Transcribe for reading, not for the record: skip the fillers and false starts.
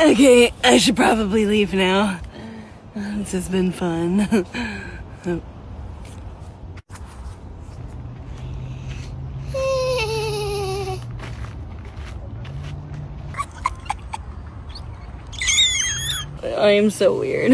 Okay, I should probably leave now. This has been fun. I am so weird.